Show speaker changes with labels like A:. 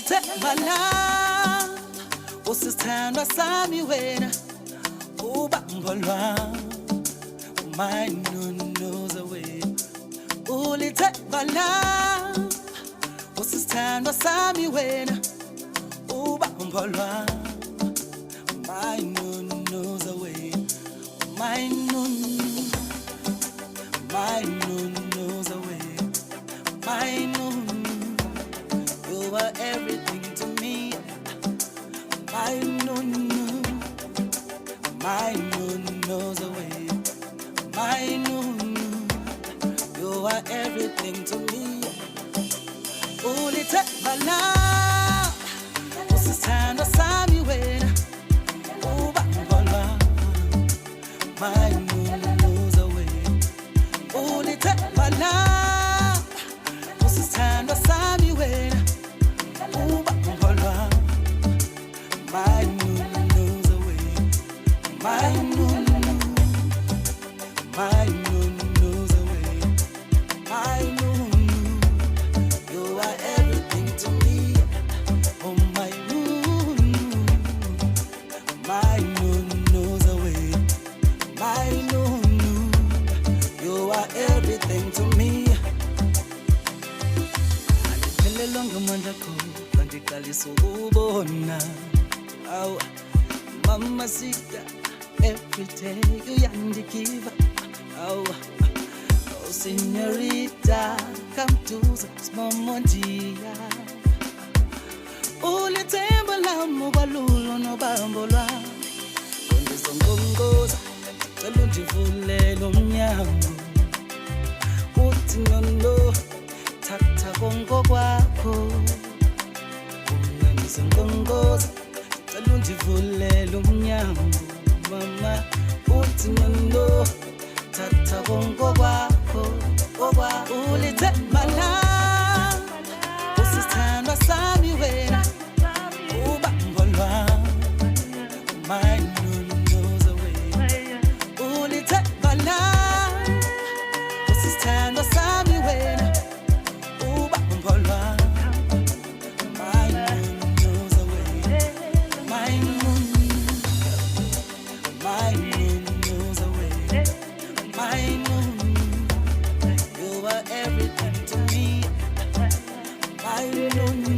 A: ulithembala usithandwa sami wena ubambo lwami umayinunuza wena ulithembala usithandwa sami wena ubambo lwami umayinunuza wena umayinunuza wena umayinunu. You are everything to me. My nunu knows the way. My nunu, you are everything to me. Ulithembala usithandwa sami wena ubambo lwami. My nunu knows the way. Ulithembala usithandwa sami wena. My moon knows the way. My moon knows the way. My moon, you are everything to me. Oh my moon knows the way. My moon, you are everything to me. Andiphelelonke amandla akho kandiqalisa ukubona. Oh, mamacita, every day you yandikiva. Oh, señorita, come to this moment, dear. Ulithembala mubalulo no bambo lwami. Undizongongoza, cela undivulele umnyango. Uthi nono, thatha konke kwakho. Undizongongoza, cela undivulele umnyango mama uthi nono thatha konke kwakho ulithembala usithandwa sami wena ubambo lwami my knows the way ulithembala usithandwa sami wena ubambo lwami everything to me. I don't know.